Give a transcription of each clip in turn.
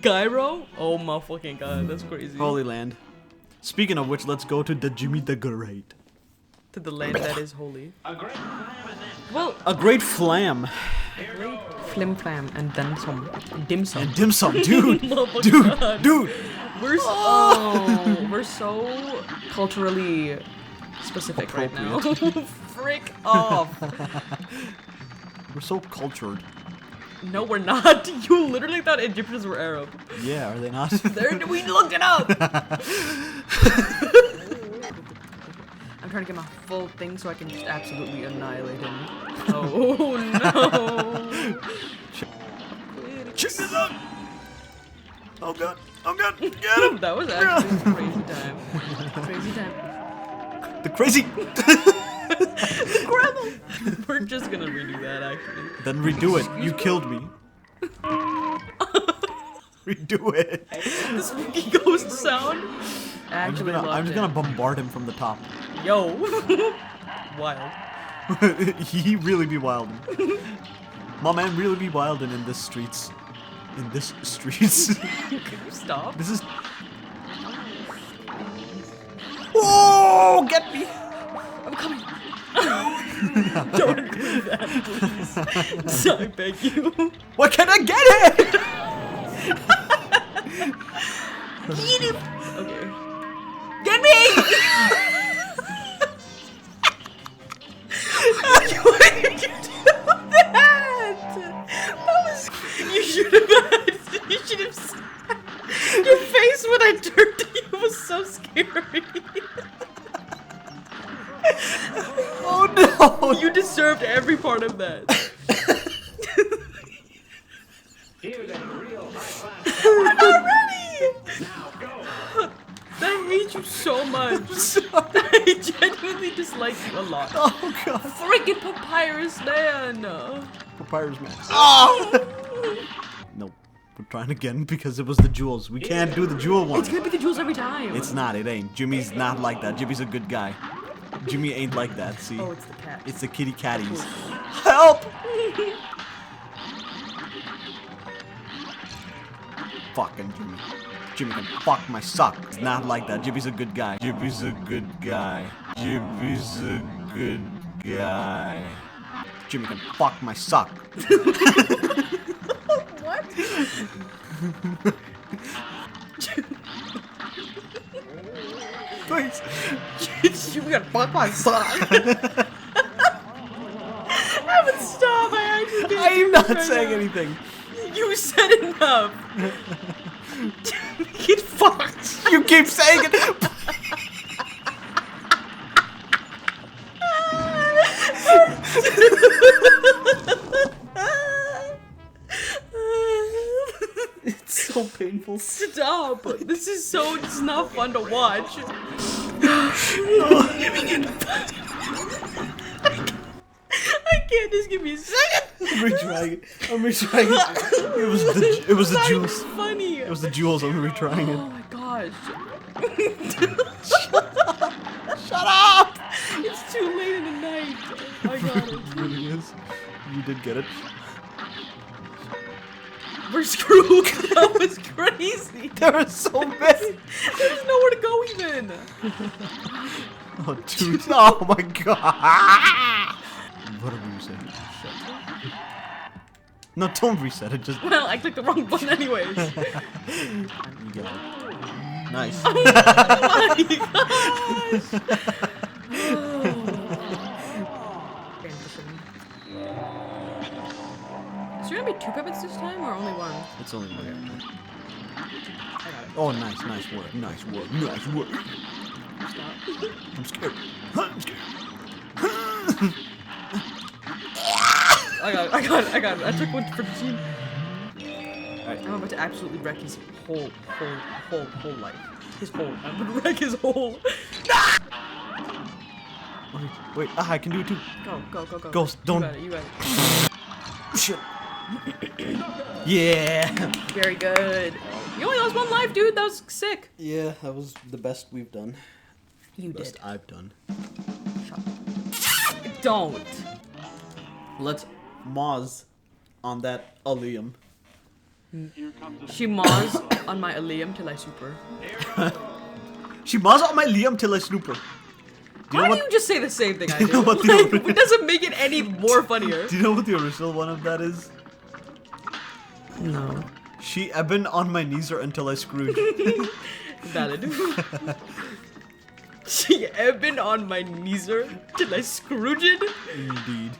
Gyro? Oh my fucking god, that's crazy. Holy Land. Speaking of which, let's go to the Jimmy the Great. To the land that is holy. Well, a great flam. Flim flam and then some dim sum. And dim sum, dude. Oh dude. We're so culturally specific right now. Frick off. We're so cultured. No, we're not. You literally thought Egyptians were Arab. Yeah, are they not? We looked it up. I'm trying to get my full thing so I can just absolutely annihilate him. Oh no! Check this out! Oh god! Oh god! Get him! That was actually crazy time. Crazy time. The crazy. Grab him! We're just gonna redo that actually. Then redo it. You killed me. Redo it. The spooky ghost sound. I'm just gonna bombard him from the top. Yo. Wild. He really be wildin'. My man really be wildin' in this streets. In this streets. Can you stop? This is. Oh, get me! I'm coming. Don't do that, please. I beg you. Why can't I get it? Eat him. Okay. Get me! Why did you do that? You should have. You should have. Your face when I turned to you was so scary. Oh no! You deserved every part of that. I'm not ready! I hate you so much. I genuinely dislike you a lot. Oh god. Freaking Papyrus Man! Papyrus Man. Oh! Nope. We're trying again because it was the jewels. We can't do the jewel one. It's gonna be the jewels every time. It's not. It ain't. Jimmy's not like that. Jimmy's a good guy. Jimmy ain't like that. See? Oh, it's the cat. It's the kitty catties. Help! Fucking Jimmy. Jimmy can fuck my sock. It's not like that. Jimmy's a good guy. Jimmy's a good guy. Jimmy's a good guy. Jimmy can fuck my sock. What? Please. You gotta fuck my sock. Haven't stop. I actually I am not saying anything. You said enough. Get fucked. You keep saying it. It's so painful. Stop. This is so just not fun to watch. I can't. Just give me a second. I'm retrying it. I'm retrying it. It was the jewels. Even funny. It was the jewels. I'm retrying Oh my gosh. it. Shut up! It's too late in the night. I got it. It really is. You did get it. We're screwed. That was crazy. There are so many. There's nowhere to go even. Oh, dude. Oh my god. What did we say? Shut up. No, don't reset it. Just. Well, I clicked the wrong button anyways. You get it. Nice. Oh my gosh. Is there gonna be 2 puppets this time or only 1? It's only one. I got it. Oh, nice work. Nice work. Nice work. Stop. I'm scared. I'm scared. I got it. I took one for the team. Alright, I'm about to absolutely wreck his whole life. His whole. I'm gonna wreck his whole. Wait, I can do it too. Go. Ghost, don't. You got it. Shit. Yeah. Very good. You only lost 1 life, dude. That was sick. Yeah, that was the best we've done. You Best did. I've done. Shut up. Don't. Let's Moz on that Alium. She maws on my Liam till I super. She maws on my Liam till I snooper. Why do you just say the same thing I do? you know what the Like, ori- it doesn't make it any more funnier. Do you know what the original one of that is? No. She ebbing on my knees or until I screwed. Valid. She ebbing on my knees till I scrooged. Indeed.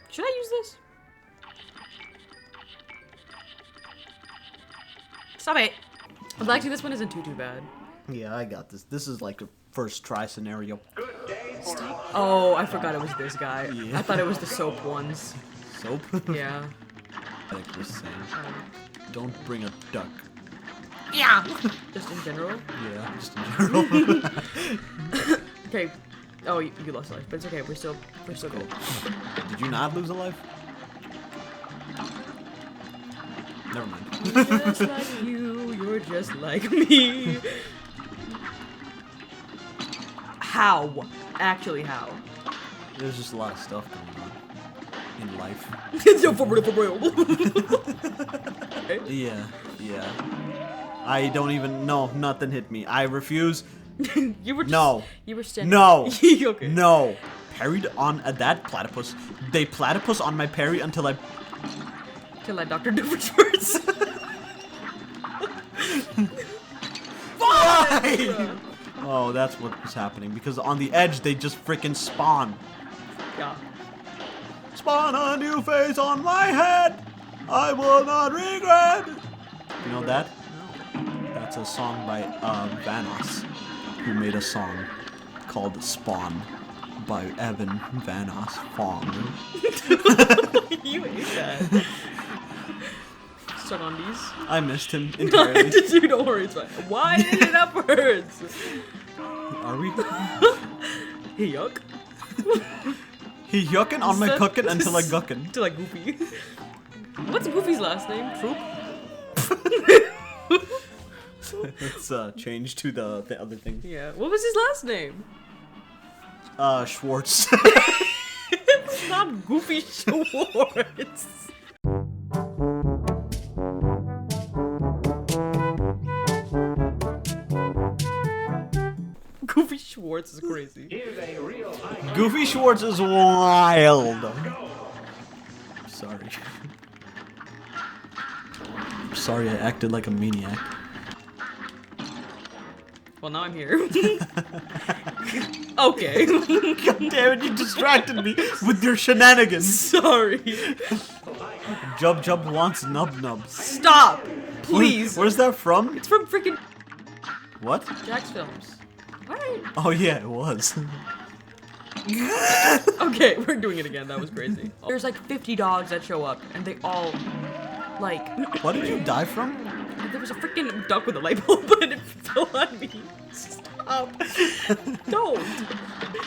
Should I use this? Stop it. Well, actually, this one isn't too bad. Yeah, I got this. This is like a first try scenario. Oh, I forgot it was this guy. Yeah. I thought it was the soap ones. Soap? Yeah. Like we're saying. Don't bring a duck. Yeah. Just in general. Yeah, just in general. Okay. Oh, you lost a life, but it's okay. We're still good. Did you not lose a life? Never mind. Just like you, you're just like me. How? Actually, how? There's just a lot of stuff going on in life. Yo, for real. Yeah. I don't even know. Nothing hit me. I refuse. You were just, No. You were standing. No. Okay. No. Parried on that platypus. They platypus on my parry until I. Till I Dr. Doofenshmirtz. Why? Oh, that's what was happening. Because on the edge, they just freaking spawn. Yeah. Spawn a new face on my head. I will not regret. You know that? That's a song by Vanos, who made a song called Spawn by Evan Vanos Fong. You ate that. Stuck on these. I missed him entirely. Did you? Don't worry, it's fine. Why is it upwards? Are we? Hey, yuck. He yucking on my cooking until I gucking. Till I Goofy. What's Goofy's last name? Troop? Let's change to the other thing. Yeah. What was his last name? Schwartz. It's not Goofy Schwartz. Goofy Schwartz is crazy. Goofy Schwartz is wild. Sorry. Sorry, I acted like a maniac. Well, now I'm here. Okay. God damn it, you distracted me with your shenanigans. Sorry. Jub Jub wants Nub Nub. Stop! Please. Where's that from? It's from freaking What? Jack's Films. Alright. Oh yeah, it was. Okay, we're doing it again. That was crazy. There's like 50 dogs that show up, and they all, like... What did you die from? There was a freaking duck with a light bulb, and it fell on me. Stop. Don't.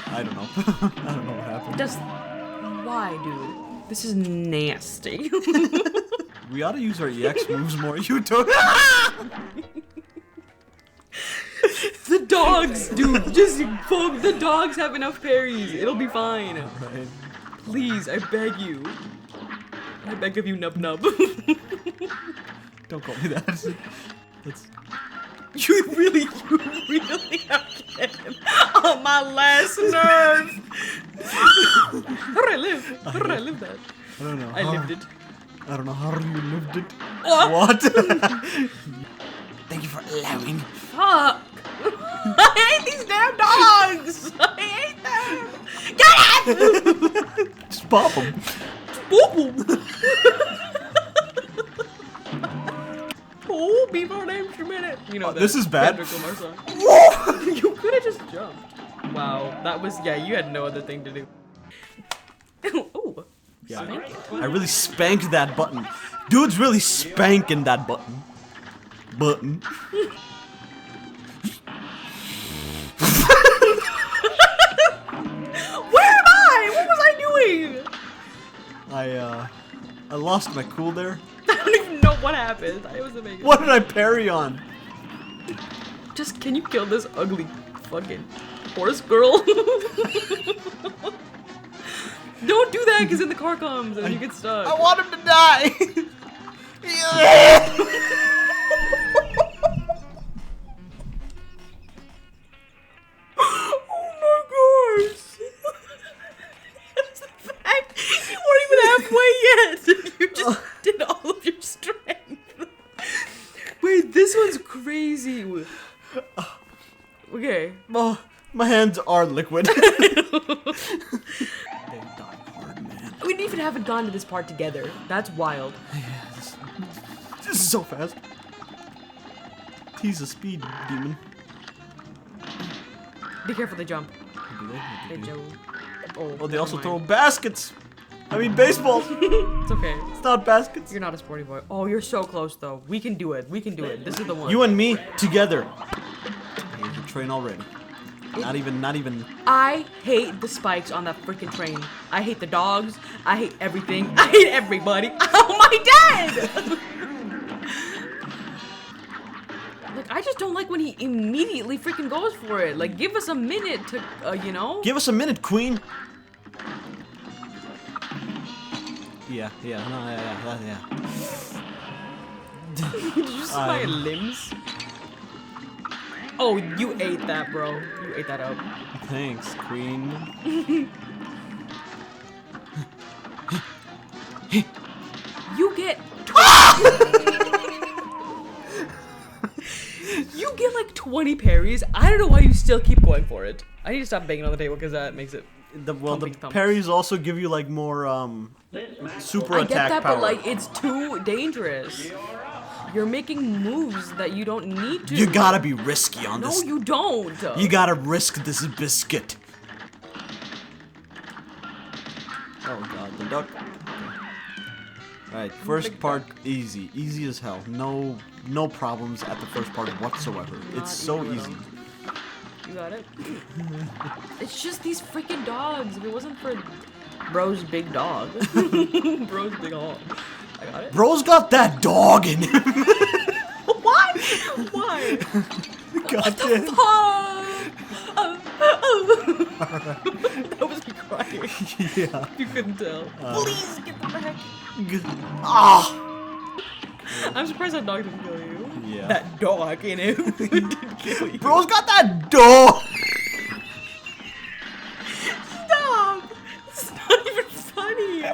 I don't know. I don't know what happened. Just... Why, dude? This is nasty. We ought to use our EX moves more. You don't. The dogs, dude. Just folk. The dogs have enough parries. It'll be fine. Right. Please, I beg you. I beg of you, Nub Nub. Don't call me that. That's... You really have getting on my last nerve. How did I live? How did I live that? I don't know. I lived it. I don't know how you lived it. Oh. What? Thank you for allowing. Fuck. I hate these damn dogs. I hate them. Get it! Just pop them. Boop. Oh, before names a minute. You know that. This is bad. Kendrick Lamar song. You could have just jumped. Wow, that was, yeah, you had no other thing to do. Oh. Yeah, Spank it. I really spanked that button. Dude's really spanking that button. Button. Where am I? What was I doing? I lost my cool there. I don't even know what happened. I was amazing. What did I parry on? Just, can you kill this ugly fucking horse girl? Don't do that, because then the car comes and you get stuck. I want him to die. Oh my gosh! The fact you weren't even halfway yet. You just did all of your strength. Wait, this one's crazy. Okay. Oh, my hands are liquid. They die hard, man. We even haven't gone to this part together. That's wild. Yes. This is so fast. He's a speed demon. Be careful, they jump. Do they? They jump. Oh, they also throw baskets. I mean, baseballs. It's okay. It's not baskets. You're not a sporty boy. Oh, you're so close, though. We can do it. We can do it. This is the one. You and me together. Here's the train already. Not even. I hate the spikes on that freaking train. I hate the dogs. I hate everything. I hate everybody. Oh, my dad! Like, I just don't like when he immediately freaking goes for it. Like, give us a minute to, you know? Give us a minute, Queen. Yeah. Did you see my limbs? Oh, you ate that, bro. You ate that up. Thanks, Queen. You get... You get like 20 parries. I don't know why you still keep going for it. I need to stop banging on the table because that makes it... The thumps. parries also give you like more super I attack get that, power. but like it's too dangerous. You're making moves that you don't need to. You gotta be risky on this. No, you don't. You gotta risk this biscuit. Oh god, the duck. Alright, first part easy. Easy as hell. No problems at the first part whatsoever. It's so easy. You got it? It's just these freaking dogs. If it wasn't for Bro's big dog. Bro's big dog. I got it. Bro's got that dog in him. Why? Why? God What the fuck? That was me crying. Yeah. You couldn't tell. Please get the heck. Ah! I'm surprised that dog didn't kill you. Yeah. That dog in him didn't kill you. Bro's got that dog. Stop! It's not even funny.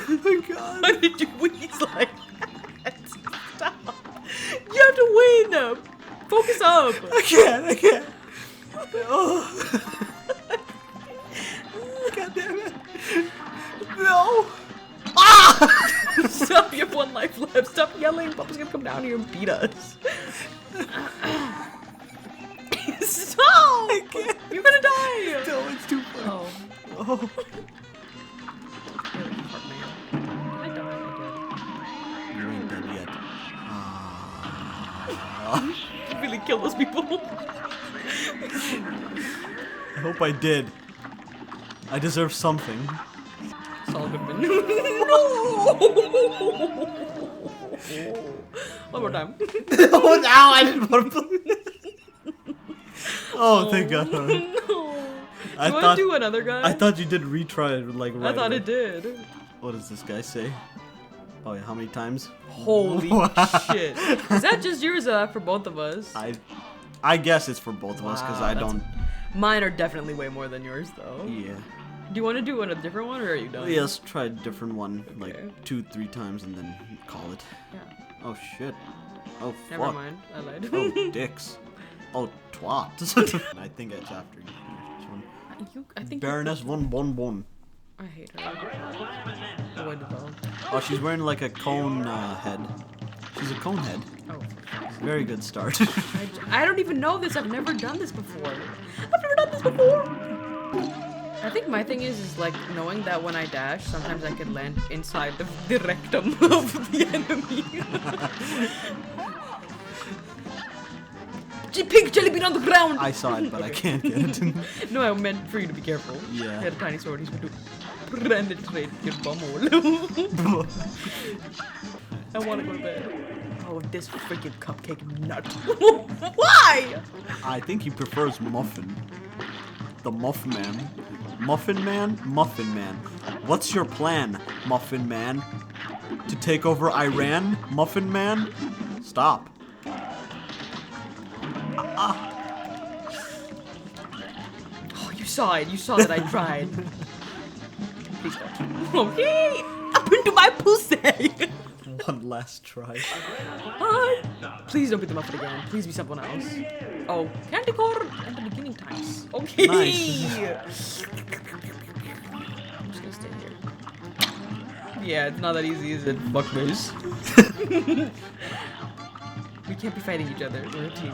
Oh my god. Why did you wheeze like that? Stop. You have to win. Focus up. I can't. Oh. God damn it. No. Ah! Stop, you have one life left. Stop yelling. Papa's gonna come down here and beat us. Stop! I can't. You're gonna die. No, it's too far. Oh. Oh. Did I die? You ain't dead yet. I did. Really kill those people. I hope I did. I deserve something. Saul Goodman. One more time. Oh, now I didn't want to. Oh, thank God. No. I You want thought to do another guy? I thought you did retry it like right I thought away. it did. What does this guy say? Oh yeah, how many times? Holy shit. Is that just yours for both of us? I guess it's for both of us because Wow, I that's- don't. Mine are definitely way more than yours though. Yeah. Do you want to do a different one or are you done? Yes, try a different one Okay. like 2-3 times and then call it. Yeah. Oh shit. Oh fuck. Never mind. I lied. Oh dicks. Oh twat. I think it's after you finish this one. I think Baroness 111. I hate her. Avoid the ball. Oh, she's wearing like a cone head. She's a cone head. Oh. Very good start. I don't even know this. I've never done this before. I've never done this before. I think my thing is like knowing that when I dash, sometimes I can land inside the rectum of the enemy. Pink jelly bean on the ground! I saw it, but I can't get it. No, I meant for you to be careful. Yeah. He had a tiny sword. He's going to penetrate your bumhole. I want to go to bed. Oh, this freaking cupcake nut. Why? I think he prefers muffin. The muffin man. Muffin man? Muffin man. What's your plan, muffin man? to take over Iran, Muffin Man? Stop. Oh, you saw it. You saw that I tried. Please don't. Okay. Up into my pussy. One last try. Please don't be the Muffin again. Please be someone else. Oh, candy corn at the beginning times. Okay. Nice. I'm just gonna stay here. Yeah, it's not that easy, is it? Fuck this. We can't be fighting each other. We're a team.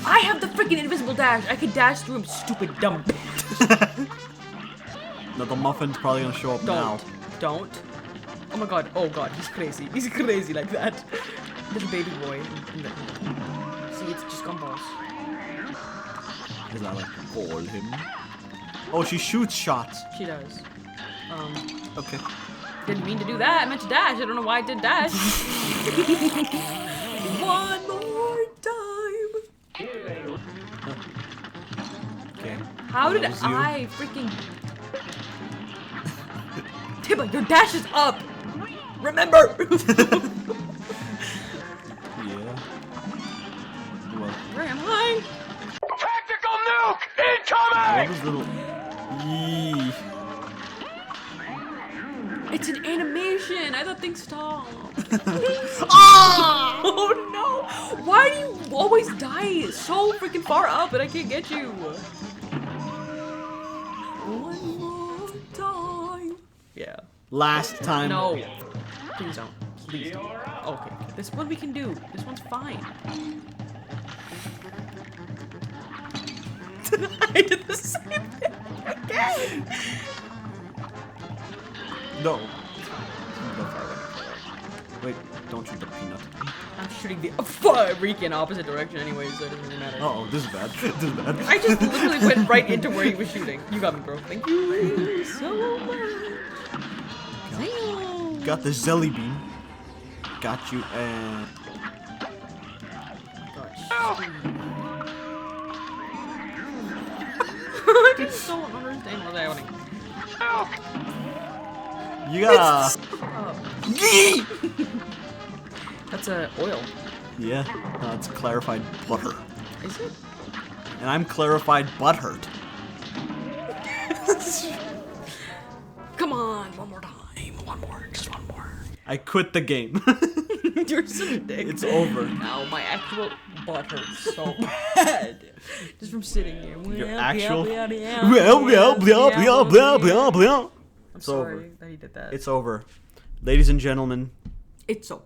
I have the freaking invisible dash. I can dash through him, stupid dumb bitch. No, the Muffin's probably gonna show up now. Don't. Oh my god. Oh god, he's crazy. He's crazy like that. There's a baby boy. See, it's just gumballs. Is that like ball him? Oh, she shoots shots. She does. Okay. Didn't mean to do that. I meant to dash. I don't know why I did dash. One more time. Okay. How did I freaking... Tibba, your dash is up. Remember. Yeah. Well, Where am I? Tactical nuke I incoming! love his little. Yee. It's an animation. I thought things stopped. Ah! Oh no! Why do you always die so freaking far up and I can't get you? One more time. Yeah. Last time. No. Please don't. Please don't. Okay. This one we can do. This one's fine. I did the same thing again. No. Wait, don't shoot the peanut. I'm shooting the freaking opposite direction anyway, so it doesn't really matter. Uh oh, this is bad. This is bad. I just literally went right into where he was shooting. You got me, bro. Thank you so much. Damn. Got the jelly bean. Got you and. I just don't understand what's happening. You gotta. Yee! That's oil. Yeah, no, it's clarified butter. Is it? And I'm clarified butthurt. Come on, one more time. One more, just one more. I quit the game. You're such a dick. It's over. Now my actual butt hurts so bad. Just from sitting here. Your actual. I'm It's sorry over. that he did that. It's over. Ladies and gentlemen, It's over.